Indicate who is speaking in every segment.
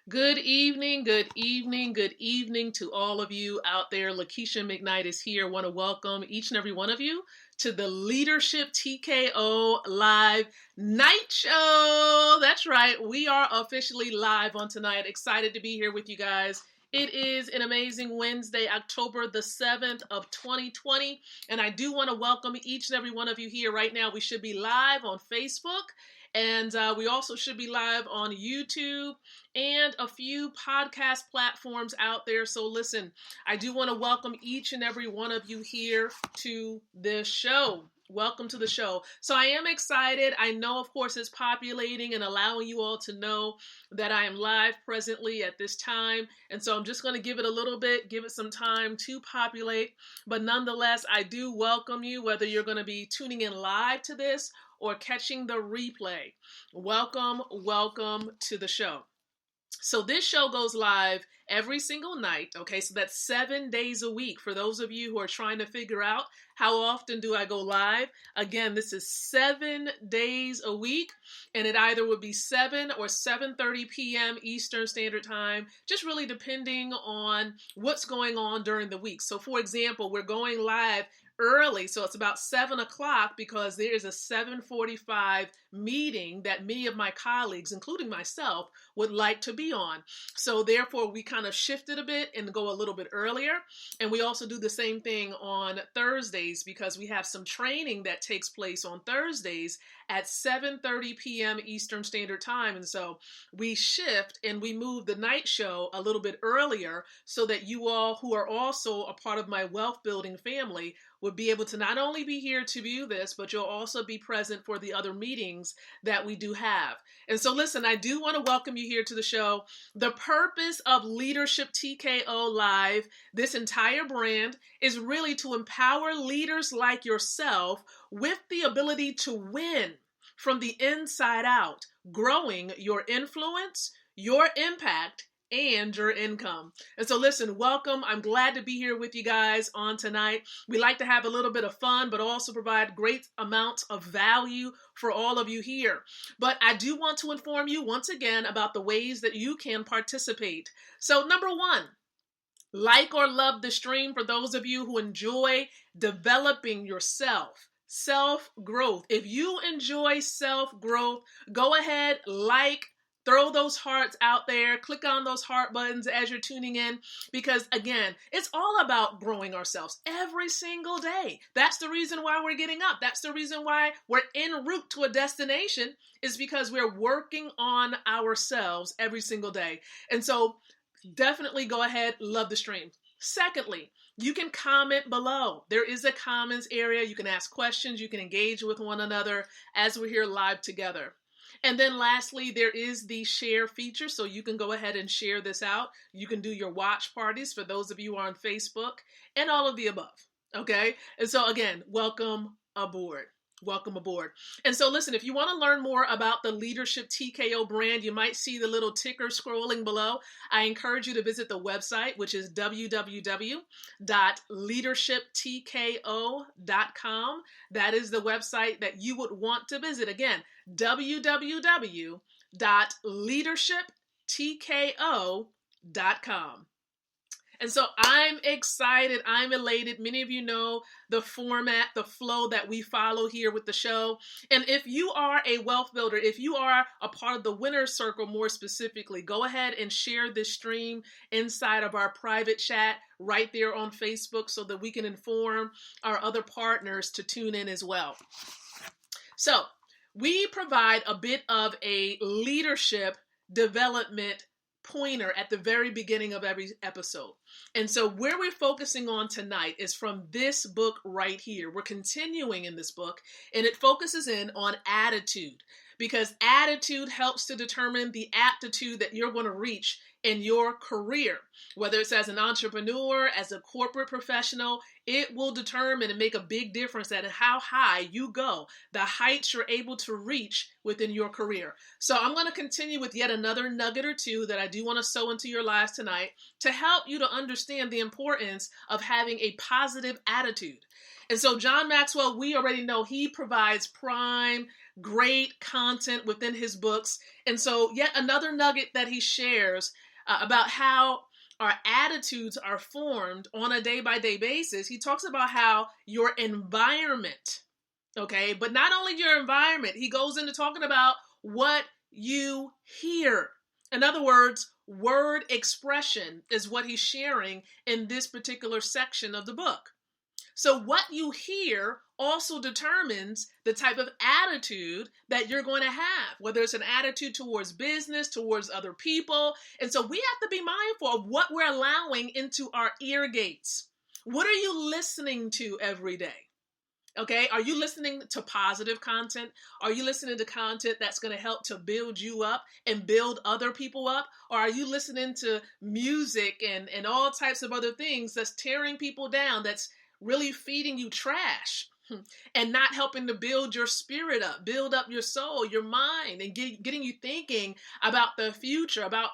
Speaker 1: Good evening, good evening, good evening to all of you out there. Lakeisha McKnight is here. I want to welcome each and every one of you to the Leadership TKO Live Night Show. That's right, we are officially live on tonight. Excited to be here with you guys. It is an amazing Wednesday, October the 7th of 2020, and I do want to welcome each and every one of you here right now. We should be live on Facebook, and we also should be live on YouTube and a few podcast platforms out there. So listen, I do want to welcome each and every one of you here to this show. Welcome to the show. So I am excited. I know, of course, it's populating and allowing you all to know that I am live presently at this time. And so I'm just going to give it a little bit, give it some time to populate. But nonetheless, I do welcome you, whether you're going to be tuning in live to this or catching the replay. Welcome, welcome to the show. So this show goes live every single night, okay? So that's 7 days a week. For those of you who are trying to figure out how often do I go live, again, this is 7 days a week, and it either would be 7 or 7:30 p.m. Eastern Standard Time, just really depending on what's going on during the week. So for example, we're going live early, so it's about 7 o'clock because there is a 7:45 meeting that many of my colleagues, including myself, would like to be on. So therefore, we kind of shifted a bit and go a little bit earlier. And we also do the same thing on Thursdays because we have some training that takes place on Thursdays at 7:30 p.m. Eastern Standard Time. And so we shift and we move the night show a little bit earlier so that you all who are also a part of my wealth building family would be able to not only be here to view this, but you'll also be present for the other meetings that we do have. And so listen, I do want to welcome you here to the show. The purpose of Leadership TKO Live, this entire brand, is really to empower leaders like yourself with the ability to win from the inside out, growing your influence, your impact, and your income. And so listen, welcome. I'm glad to be here with you guys on tonight. We like to have a little bit of fun, but also provide great amounts of value for all of you here. But I do want to inform you once again about the ways that you can participate. So number one, like or love the stream for those of you who enjoy developing yourself. Self-growth. If you enjoy self-growth, go ahead, throw those hearts out there, click on those heart buttons as you're tuning in, because again, it's all about growing ourselves every single day. That's the reason why we're getting up. That's the reason why we're en route to a destination, is because we're working on ourselves every single day. And so definitely go ahead, love the stream. Secondly, you can comment below. There is a comments area. You can ask questions. You can engage with one another as we're here live together. And then lastly, there is the share feature, so you can go ahead and share this out. You can do your watch parties for those of you who are on Facebook and all of the above, okay? And so again, welcome aboard. Welcome aboard. And so listen, if you want to learn more about the Leadership TKO brand, you might see the little ticker scrolling below. I encourage you to visit the website, which is www.leadershiptko.com. That is the website that you would want to visit. Again, www.leadershiptko.com. And so I'm excited. I'm elated. Many of you know the format, the flow that we follow here with the show. And if you are a wealth builder, if you are a part of the winner's circle more specifically, go ahead and share this stream inside of our private chat right there on Facebook so that we can inform our other partners to tune in as well. So we provide a bit of a leadership development pointer at the very beginning of every episode. And so where we're focusing on tonight is from this book right here. We're continuing in this book, and it focuses in on attitude, because attitude helps to determine the aptitude that you're going to reach in your career, whether it's as an entrepreneur, as a corporate professional. It will determine and make a big difference at how high you go, the heights you're able to reach within your career. So I'm going to continue with yet another nugget or two that I do want to sow into your lives tonight to help you to understand the importance of having a positive attitude. And so John Maxwell, we already know he provides prime, great content within his books. And so yet another nugget that he shares about how our attitudes are formed on a day-by-day basis. He talks about how your environment, okay, but not only your environment, he goes into talking about what you hear. In other words, word expression is what he's sharing in this particular section of the book. So what you hear also determines the type of attitude that you're going to have, whether it's an attitude towards business, towards other people. And so we have to be mindful of what we're allowing into our ear gates. What are you listening to every day? Okay, are you listening to positive content? Are you listening to content that's going to help to build you up and build other people up? Or are you listening to music and all types of other things that's tearing people down, that's really feeding you trash and not helping to build your spirit up, build up your soul, your mind, and getting you thinking about the future, about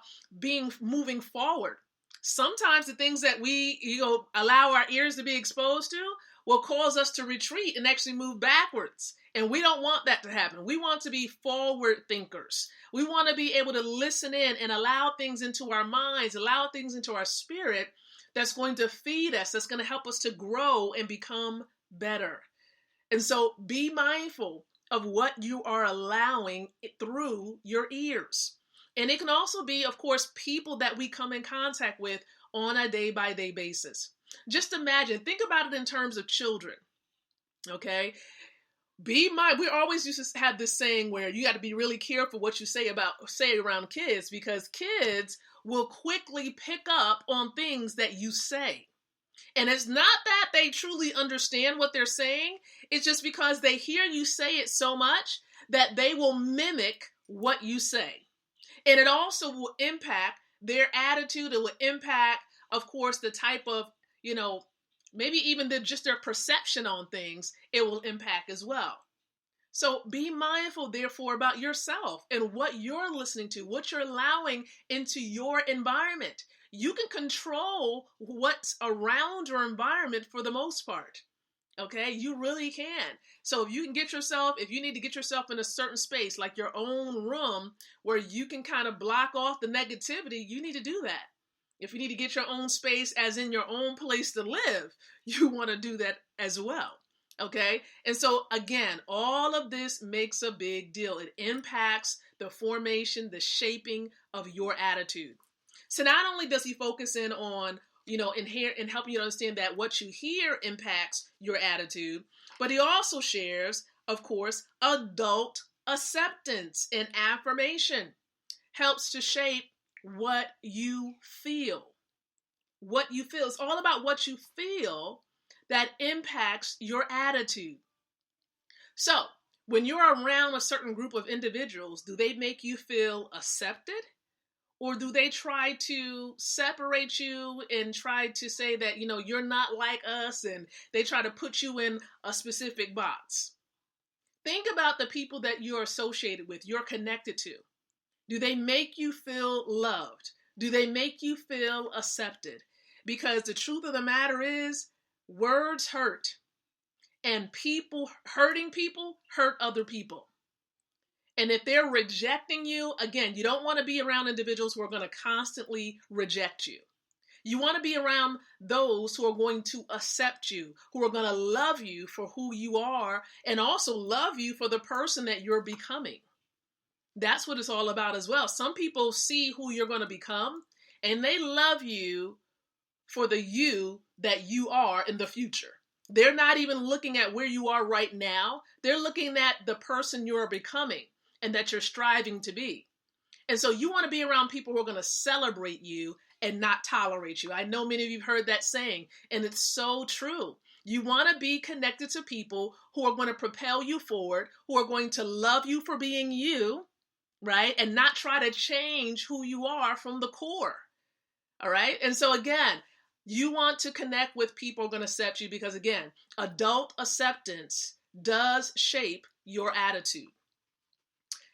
Speaker 1: moving forward? Sometimes the things that we allow our ears to be exposed to will cause us to retreat and actually move backwards. And we don't want that to happen. We want to be forward thinkers. We want to be able to listen in and allow things into our minds, allow things into our spirit that's going to feed us, that's going to help us to grow and become better. And so be mindful of what you are allowing through your ears. And it can also be, of course, people that we come in contact with on a day-by-day basis. Just imagine, think about it in terms of children, okay? We always used to have this saying where you got to be really careful what you say around kids, because kids will quickly pick up on things that you say. And it's not that they truly understand what they're saying. It's just because they hear you say it so much that they will mimic what you say. And it also will impact their attitude. It will impact, of course, the type of, maybe even just their perception on things, it will impact as well. So be mindful, therefore, about yourself and what you're listening to, what you're allowing into your environment. You can control what's around your environment for the most part. Okay, you really can. So if you need to get yourself in a certain space, like your own room, where you can kind of block off the negativity, you need to do that. If you need to get your own space, as in your own place to live, you want to do that as well. Okay. And so again, all of this makes a big deal. It impacts the formation, the shaping of your attitude. So not only does he focus in on, in helping you to understand that what you hear impacts your attitude, but he also shares, of course, adult acceptance and affirmation helps to shape what you feel. What you feel. It's all about what you feel that impacts your attitude. So, when you're around a certain group of individuals, do they make you feel accepted? Or do they try to separate you and try to say that, you're not like us, and they try to put you in a specific box? Think about the people that you're associated with, you're connected to. Do they make you feel loved? Do they make you feel accepted? Because the truth of the matter is, words hurt, and hurting people hurt other people. And if they're rejecting you, again, you don't want to be around individuals who are going to constantly reject you. You want to be around those who are going to accept you, who are going to love you for who you are, and also love you for the person that you're becoming. That's what it's all about as well. Some people see who you're going to become, and they love you for the you that you are in the future. They're not even looking at where you are right now. They're looking at the person you're becoming and that you're striving to be. And so you want to be around people who are going to celebrate you and not tolerate you. I know many of you have heard that saying, and it's so true. You want to be connected to people who are going to propel you forward, who are going to love you for being you, right? And not try to change who you are from the core. All right. And so again, you want to connect with people who are going to accept you because again, adult acceptance does shape your attitude.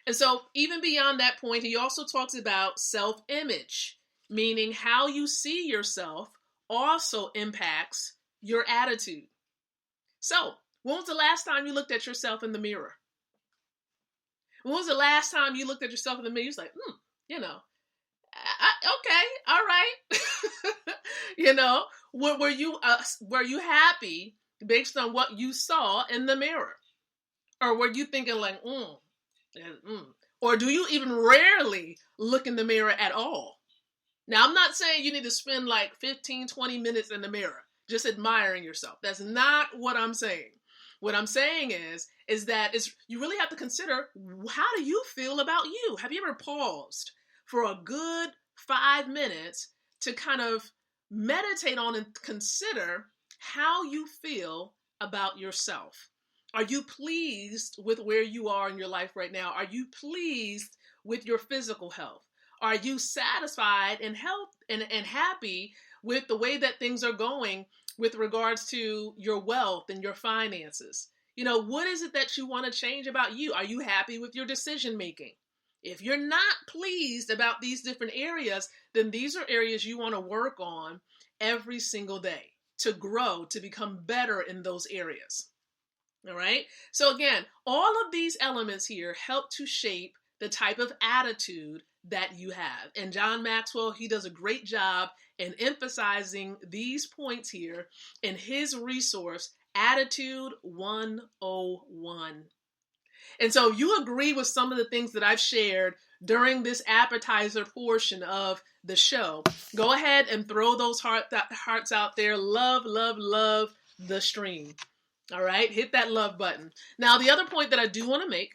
Speaker 1: And so even beyond that point, he also talks about self-image, meaning how you see yourself also impacts your attitude. So when was the last time you looked at yourself in the mirror? When was the last time you looked at yourself in the mirror? You was like, you know, okay, all right. Were you happy based on what you saw in the mirror? Or were you thinking like, or do you even rarely look in the mirror at all? Now, I'm not saying you need to spend like 15, 20 minutes in the mirror just admiring yourself. That's not what I'm saying. What I'm saying is that you really have to consider, how do you feel about you? Have you ever paused for a good 5 minutes to kind of meditate on and consider how you feel about yourself? Are you pleased with where you are in your life right now? Are you pleased with your physical health? Are you satisfied and happy with the way that things are going with regards to your wealth and your finances? What is it that you want to change about you? Are you happy with your decision making? If you're not pleased about these different areas, then these are areas you want to work on every single day to grow, to become better in those areas. All right. So again, all of these elements here help to shape the type of attitude that you have. And John Maxwell, he does a great job in emphasizing these points here in his resource, Attitude 101. And so if you agree with some of the things that I've shared during this appetizer portion of the show, go ahead and throw those hearts out there. Love, love, love the stream. All right, hit that love button. Now, the other point that I do want to make,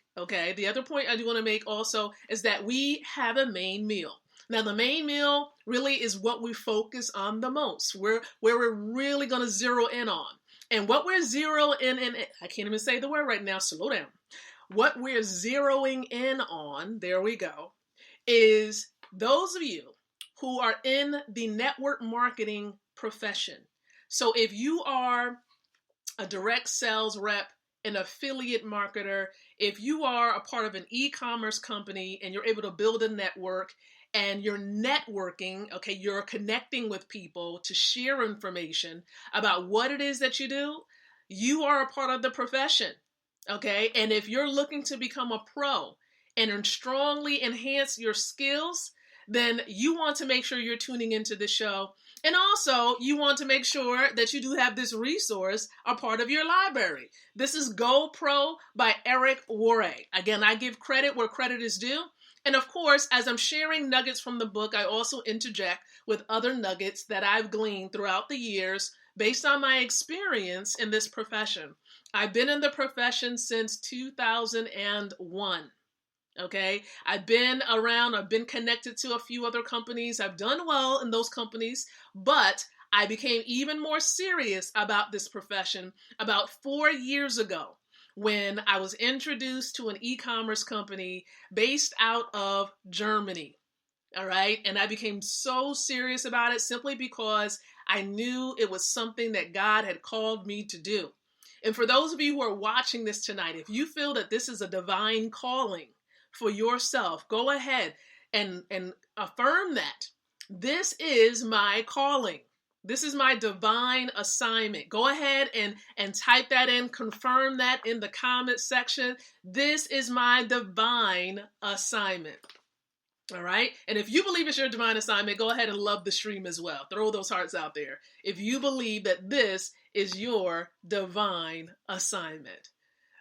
Speaker 1: also is that we have a main meal. Now, the main meal really is what we focus on the most, where we're really going to zero in on. And what we're zeroing in, I can't even say the word right now, slow down. What we're zeroing in on, there we go, is those of you who are in the network marketing profession. So if you are a direct sales rep, an affiliate marketer, if you are a part of an e-commerce company and you're able to build a network and you're networking, okay, you're connecting with people to share information about what it is that you do, you are a part of the profession, okay? And if you're looking to become a pro and strongly enhance your skills, then you want to make sure you're tuning into the show. And also, you want to make sure that you do have this resource a part of your library. This is Go Pro by Eric Worre. Again, I give credit where credit is due. And of course, as I'm sharing nuggets from the book, I also interject with other nuggets that I've gleaned throughout the years based on my experience in this profession. I've been in the profession since 2001. Okay, I've been around, I've been connected to a few other companies. I've done well in those companies, but I became even more serious about this profession about 4 years ago when I was introduced to an e-commerce company based out of Germany. All right, and I became so serious about it simply because I knew it was something that God had called me to do. And for those of you who are watching this tonight, if you feel that this is a divine calling for yourself, go ahead and affirm that. This is my calling. This is my divine assignment. Go ahead and type that in, confirm that in the comment section. This is my divine assignment. All right. And if you believe it's your divine assignment, go ahead and love the stream as well. Throw those hearts out there. If you believe that this is your divine assignment.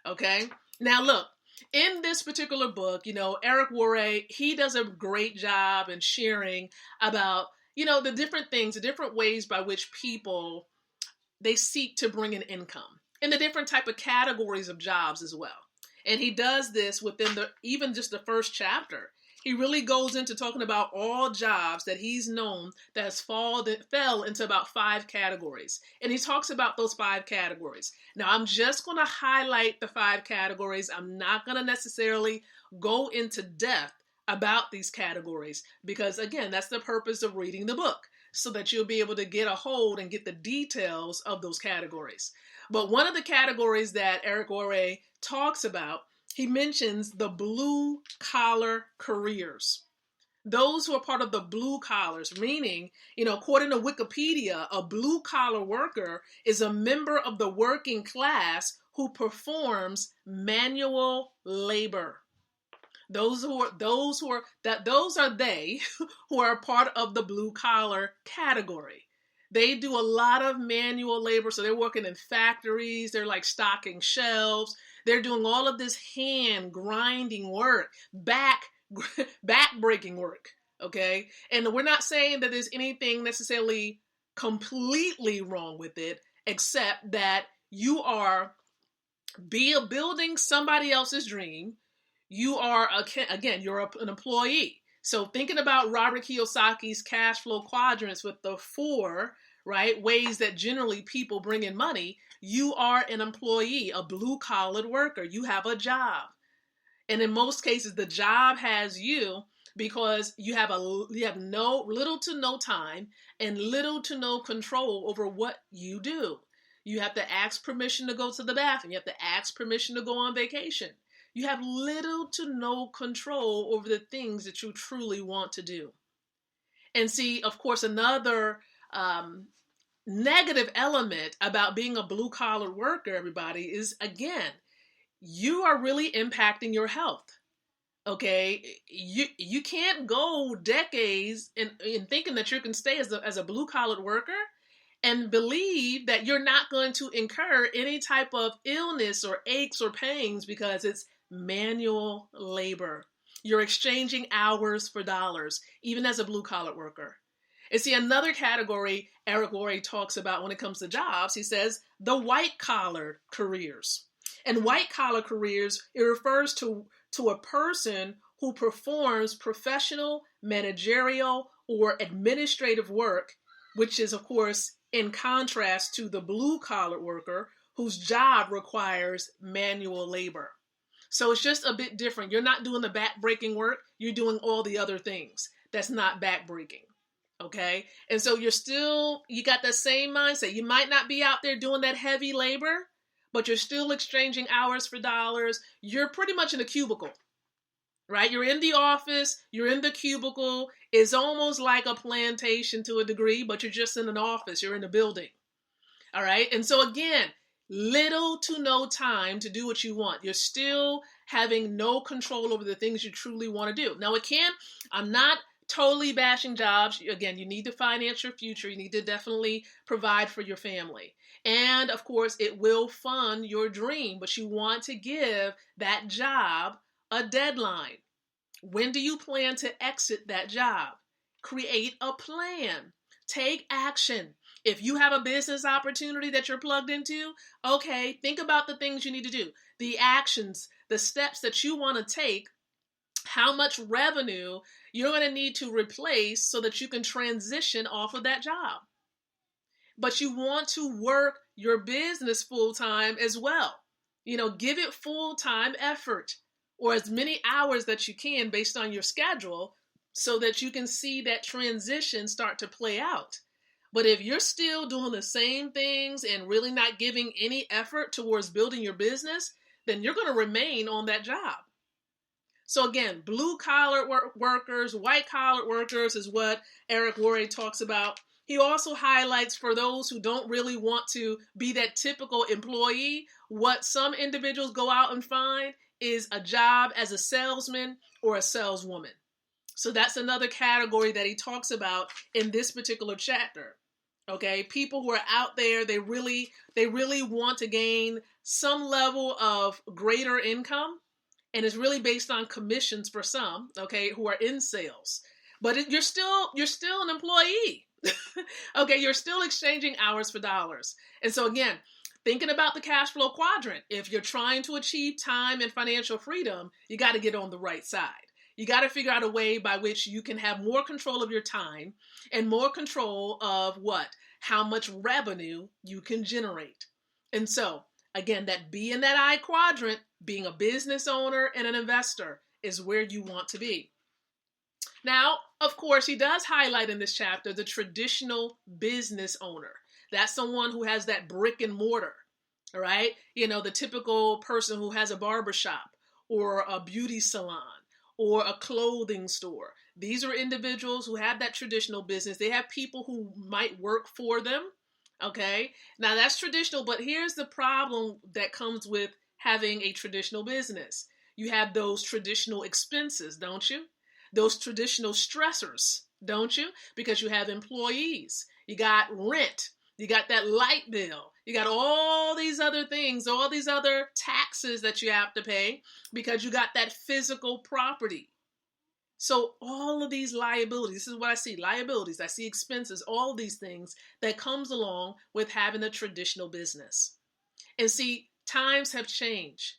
Speaker 1: Okay. Now look, in this particular book, Eric Worre, he does a great job in sharing about, the different things, the different ways by which people, they seek to bring in income and the different type of categories of jobs as well. And he does this within even just the first chapter. He really goes into talking about all jobs that he's known that fell into about 5 categories. And he talks about those 5 categories. Now, I'm just going to highlight the 5 categories. I'm not going to necessarily go into depth about these categories, because again, that's the purpose of reading the book, so that you'll be able to get a hold and get the details of those categories. But one of the categories that Eric Worre talks about, he mentions the blue collar careers. Those who are part of the blue collars, meaning, according to Wikipedia, a blue collar worker is a member of the working class who performs manual labor. Those are they who are part of the blue collar category. They do a lot of manual labor. So they're working in factories. They're like stocking shelves. They're doing all of this hand grinding work, back breaking work. Okay. And we're not saying that there's anything necessarily completely wrong with it, except that you are building somebody else's dream. You are, again, you're an employee. So thinking about Robert Kiyosaki's cash flow quadrants with the 4, right, ways that generally people bring in money, you are an employee, a blue-collar worker. You have a job. And in most cases, the job has you because you have little to no time and little to no control over what you do. You have to ask permission to go to the bathroom. You have to ask permission to go on vacation. You have little to no control over the things that you truly want to do. And see, of course, another negative element about being a blue-collar worker, everybody, is, again, you are really impacting your health. Okay? You can't go decades in thinking that you can stay as a blue-collar worker and believe that you're not going to incur any type of illness or aches or pains, because it's manual labor. You're exchanging hours for dollars, even as a blue-collar worker. And see, another category Eric Worre talks about when it comes to jobs, he says the white-collar careers. And white-collar careers, it refers to a person who performs professional, managerial, or administrative work, which is, of course, in contrast to the blue-collar worker whose job requires manual labor. So it's just a bit different. You're not doing the back-breaking work. You're doing all the other things. That's not back-breaking. Okay? And so you got that same mindset. You might not be out there doing that heavy labor, but you're still exchanging hours for dollars. You're pretty much in a cubicle, right? You're in the office. You're in the cubicle. It's almost like a plantation to a degree, but you're just in an office. You're in a building. All right? And so again, little to no time to do what you want. You're still having no control over the things you truly want to do. Now, I'm not totally bashing jobs. Again, you need to finance your future. You need to definitely provide for your family. And of course, it will fund your dream, but you want to give that job a deadline. When do you plan to exit that job? Create a plan. Take action. If you have a business opportunity that you're plugged into, okay, think about the things you need to do, the actions, the steps that you want to take, how much revenue you're going to need to replace so that you can transition off of that job. But you want to work your business full-time as well. Give it full-time effort, or as many hours that you can based on your schedule, so that you can see that transition start to play out. But if you're still doing the same things and really not giving any effort towards building your business, then you're going to remain on that job. So again, blue-collar workers, white-collar workers is what Eric Worre talks about. He also highlights, for those who don't really want to be that typical employee, what some individuals go out and find is a job as a salesman or a saleswoman. So that's another category that he talks about in this particular chapter. Okay, people who are out there, they really want to gain some level of greater income, and it's really based on commissions for some, okay, who are in sales. But you're still an employee. Okay, you're still exchanging hours for dollars. And so again, thinking about the cash flow quadrant, if you're trying to achieve time and financial freedom, you got to get on the right side. You got to figure out a way by which you can have more control of your time and more control of how much revenue you can generate. And so, again, that B in that I quadrant, being a business owner and an investor, is where you want to be. Now, of course, he does highlight in this chapter the traditional business owner. That's someone who has that brick and mortar, all right? The typical person who has a barbershop or a beauty salon or a clothing store. These are individuals who have that traditional business. They have people who might work for them, okay? Now, that's traditional, but here's the problem that comes with having a traditional business. You have those traditional expenses, don't you? Those traditional stressors, don't you? Because you have employees, you got rent, you got that light bill, you got all these other things, all these other taxes that you have to pay because you got that physical property. So all of these liabilities, this is what I see, liabilities, I see expenses, all these things that comes along with having a traditional business. And see, times have changed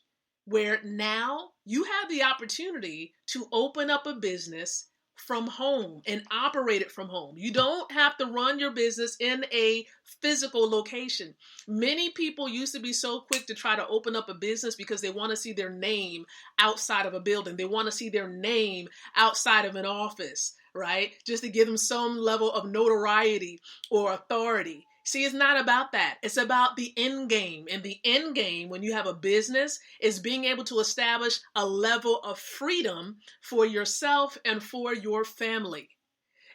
Speaker 1: where now you have the opportunity to open up a business from home and operate it from home. You don't have to run your business in a physical location. Many people used to be so quick to try to open up a business because they want to see their name outside of a building. They want to see their name outside of an office, right? Just to give them some level of notoriety or authority. See, it's not about that. It's about the end game. And the end game, when you have a business, is being able to establish a level of freedom for yourself and for your family.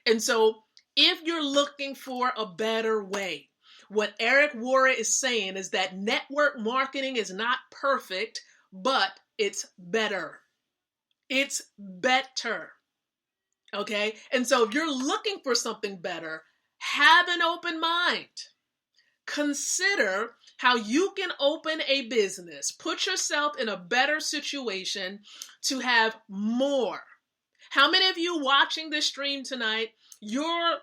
Speaker 1: And so if you're looking for a better way, what Eric Worre is saying is that network marketing is not perfect, but it's better. It's better. Okay? And so if you're looking for something better, have an open mind. Consider how you can open a business. Put yourself in a better situation to have more. How many of you watching this stream tonight, you're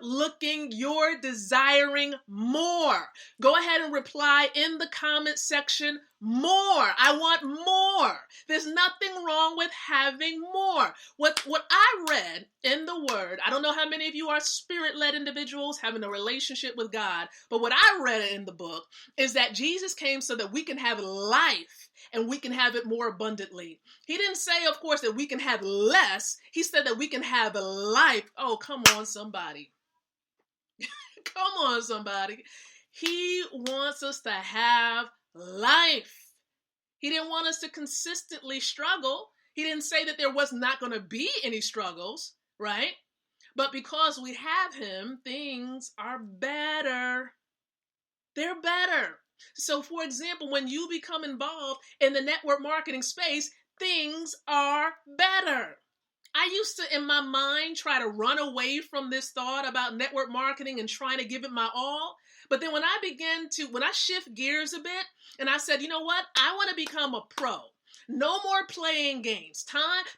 Speaker 1: desiring more? Go ahead and reply in the comment section, more. I want more. There's nothing wrong with having more. What I read in the Word, I don't know how many of you are spirit-led individuals having a relationship with God, but what I read in the book is that Jesus came so that we can have life and we can have it more abundantly. He didn't say, of course, that we can have less. He said that we can have life. Oh, come on, somebody. Come on, somebody. He wants us to have life. He didn't want us to consistently struggle. He didn't say that there was not going to be any struggles, right? But because we have him, things are better. They're better. So, for example, when you become involved in the network marketing space, things are better. I used to, in my mind, try to run away from this thought about network marketing and trying to give it my all. But then when I shift gears a bit and I said, you know what? I want to become a pro. No more playing games.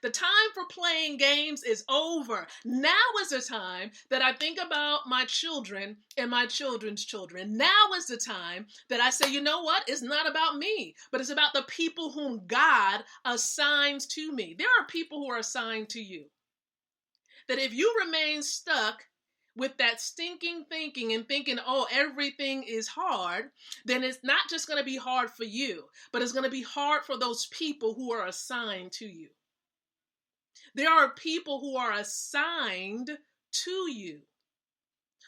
Speaker 1: The time for playing games is over. Now is the time that I think about my children and my children's children. Now is the time that I say, you know what? It's not about me, but it's about the people whom God assigns to me. There are people who are assigned to you. That if you remain stuck with that stinking thinking and thinking, oh, everything is hard, then it's not just going to be hard for you, but it's going to be hard for those people who are assigned to you. There are people who are assigned to you.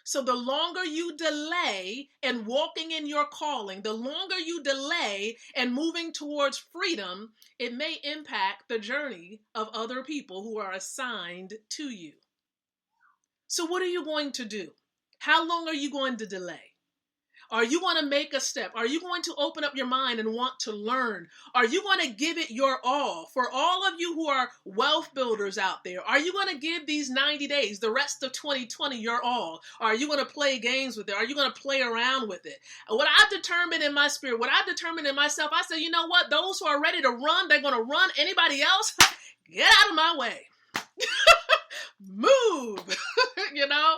Speaker 1: So the longer you delay in walking in your calling, the longer you delay in moving towards freedom, it may impact the journey of other people who are assigned to you. So what are you going to do? How long are you going to delay? Are you going to make a step? Are you going to open up your mind and want to learn? Are you going to give it your all? For all of you who are wealth builders out there, are you going to give these 90 days, the rest of 2020, your all? Or are you going to play games with it? Are you going to play around with it? What I've determined in my spirit, what I've determined in myself, I said, you know what? Those who are ready to run, they're going to run. Anybody else? Get out of my way. Move. You know,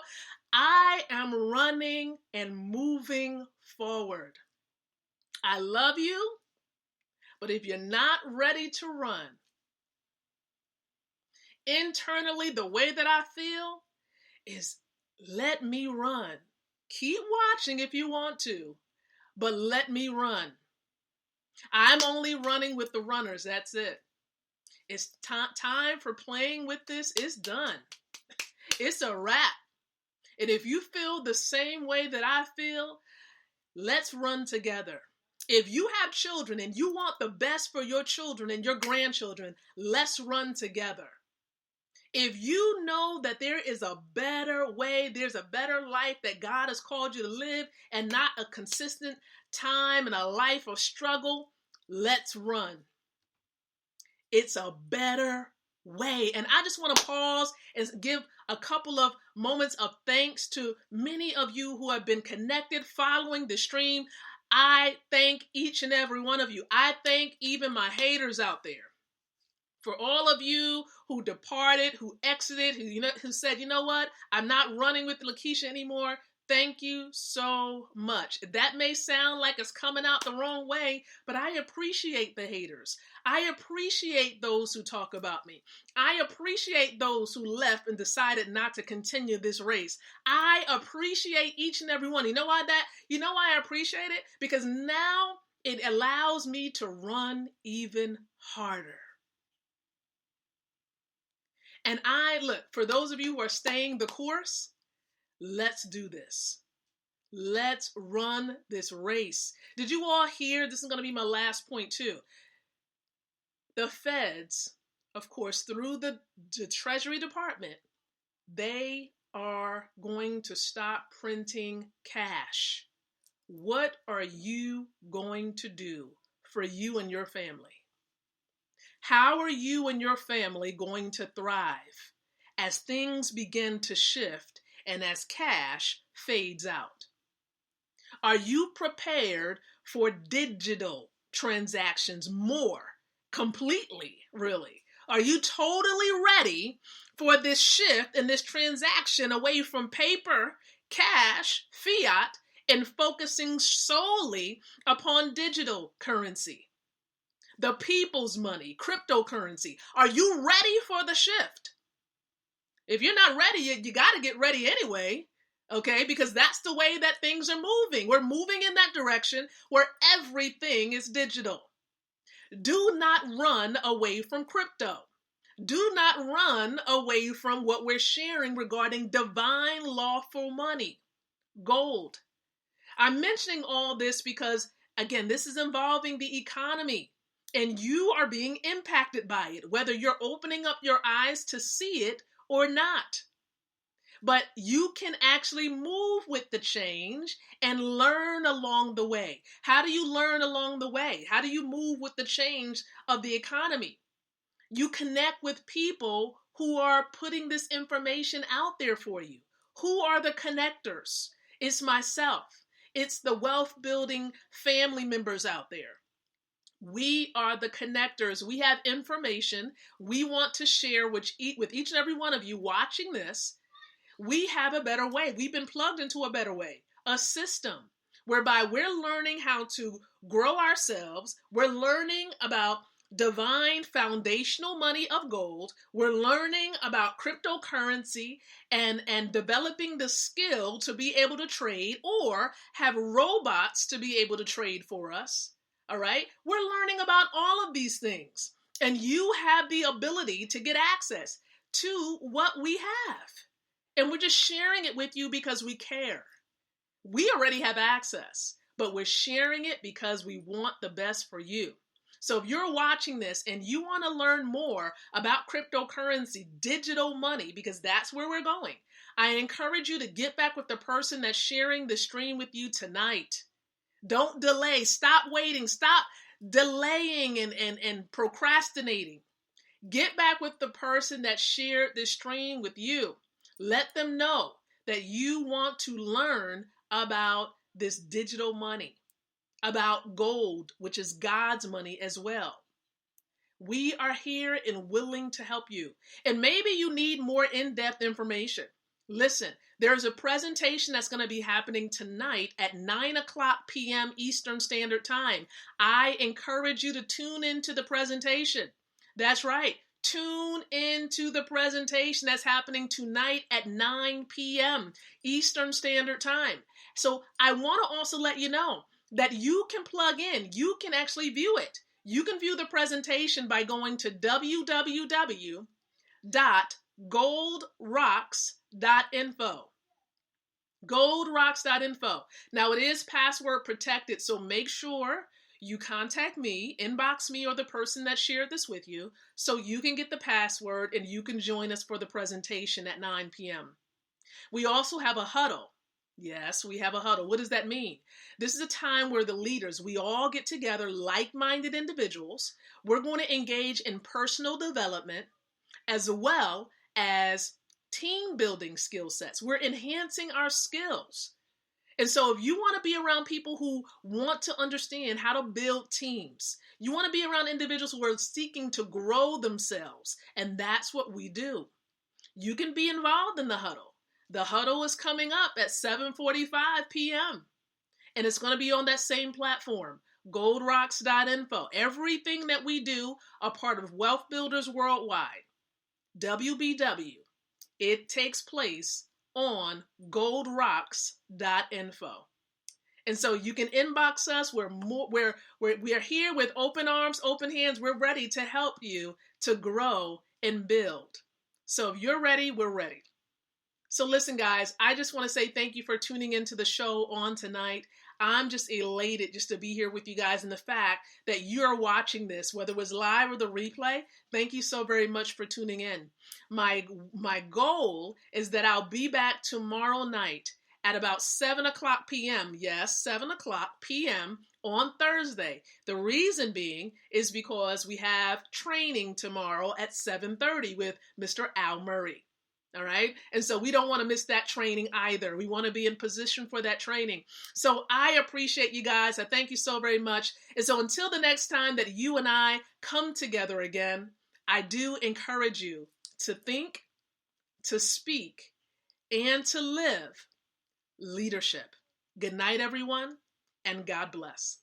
Speaker 1: I am running and moving forward. I love you, but if you're not ready to run, internally, the way that I feel is let me run. Keep watching if you want to, but let me run. I'm only running with the runners. That's it. It's time for playing with this. It's done. It's a wrap. And if you feel the same way that I feel, let's run together. If you have children and you want the best for your children and your grandchildren, let's run together. If you know that there is a better way, there's a better life that God has called you to live and not a consistent time and a life of struggle, let's run. It's a better way. And I just want to pause and give a couple of moments of thanks to many of you who have been connected following the stream. I thank each and every one of you. I thank even my haters out there. For all of you who departed, who exited, who said, you know what, I'm not running with Lakeisha anymore. Thank you so much. That may sound like it's coming out the wrong way, but I appreciate the haters. I appreciate those who talk about me. I appreciate those who left and decided not to continue this race. I appreciate each and every one. You know why I appreciate it? Because now it allows me to run even harder. And look, for those of you who are staying the course, let's do this. Let's run this race. Did you all hear? This is going to be my last point too. The feds, of course, through the Treasury Department, they are going to stop printing cash. What are you going to do for you and your family? How are you and your family going to thrive as things begin to shift and as cash fades out? Are you prepared for digital transactions more completely, really? Are you totally ready for this shift and this transaction away from paper, cash, fiat, and focusing solely upon digital currency? The people's money, cryptocurrency. Are you ready for the shift? If you're not ready, you got to get ready anyway, okay? Because that's the way that things are moving. We're moving in that direction where everything is digital. Do not run away from crypto. Do not run away from what we're sharing regarding divine lawful money, gold. I'm mentioning all this because, again, this is involving the economy. And you are being impacted by it, whether you're opening up your eyes to see it or not. But you can actually move with the change and learn along the way. How do you learn along the way? How do you move with the change of the economy? You connect with people who are putting this information out there for you. Who are the connectors? It's myself. It's the wealth building family members out there. We are the connectors. We have information we want to share with each and every one of you watching this. We have a better way. We've been plugged into a better way, a system whereby we're learning how to grow ourselves. We're learning about divine foundational money of gold. We're learning about cryptocurrency and developing the skill to be able to trade or have robots to be able to trade for us. All right, we're learning about all of these things, and you have the ability to get access to what we have, and we're just sharing it with you because we care. We already have access, but we're sharing it because we want the best for you. So if you're watching this and you want to learn more about cryptocurrency, digital money, because that's where we're going, I encourage you to get back with the person that's sharing the stream with you tonight. Don't delay. Stop waiting. Stop delaying and procrastinating. Get back with the person that shared this stream with you. Let them know that you want to learn about this digital money, about gold, which is God's money as well. We are here and willing to help you. And maybe you need more in-depth information. Listen, there's a presentation that's going to be happening tonight at 9:00 p.m. Eastern Standard Time. I encourage you to tune into the presentation. That's right. Tune into the presentation that's happening tonight at 9 p.m. Eastern Standard Time. So I want to also let you know that you can plug in. You can actually view it. You can view the presentation by going to www.likeisha.com. goldrocks.info. Goldrocks.info. Now it is password protected, so make sure you contact me, inbox me or the person that shared this with you, so you can get the password and you can join us for the presentation at 9 p.m. We also have a huddle. Yes, we have a huddle. What does that mean? This is a time where the leaders, we all get together, like-minded individuals. We're going to engage in personal development as well as team building skill sets. We're enhancing our skills. And so if you want to be around people who want to understand how to build teams, you want to be around individuals who are seeking to grow themselves, and that's what we do. You can be involved in the huddle. The huddle is coming up at 7:45 p.m. and it's going to be on that same platform, goldrocks.info. Everything that we do are part of Wealth Builders Worldwide, WBW. It takes place on goldrocks.info. And so you can inbox us. We are here with open arms, open hands. We're ready to help you to grow and build. So if you're ready, we're ready. So listen, guys, I just want to say thank you for tuning into the show on tonight. I'm just elated just to be here with you guys, and the fact that you're watching this, whether it was live or the replay. Thank you so very much for tuning in. My goal is that I'll be back tomorrow night at about 7 o'clock p.m. Yes, 7 o'clock p.m. on Thursday. The reason being is because we have training tomorrow at 7:30 with Mr. Al Murray. All right. And so we don't want to miss that training either. We want to be in position for that training. So I appreciate you guys. I thank you so very much. And so until the next time that you and I come together again, I do encourage you to think, to speak, and to live leadership. Good night, everyone, and God bless.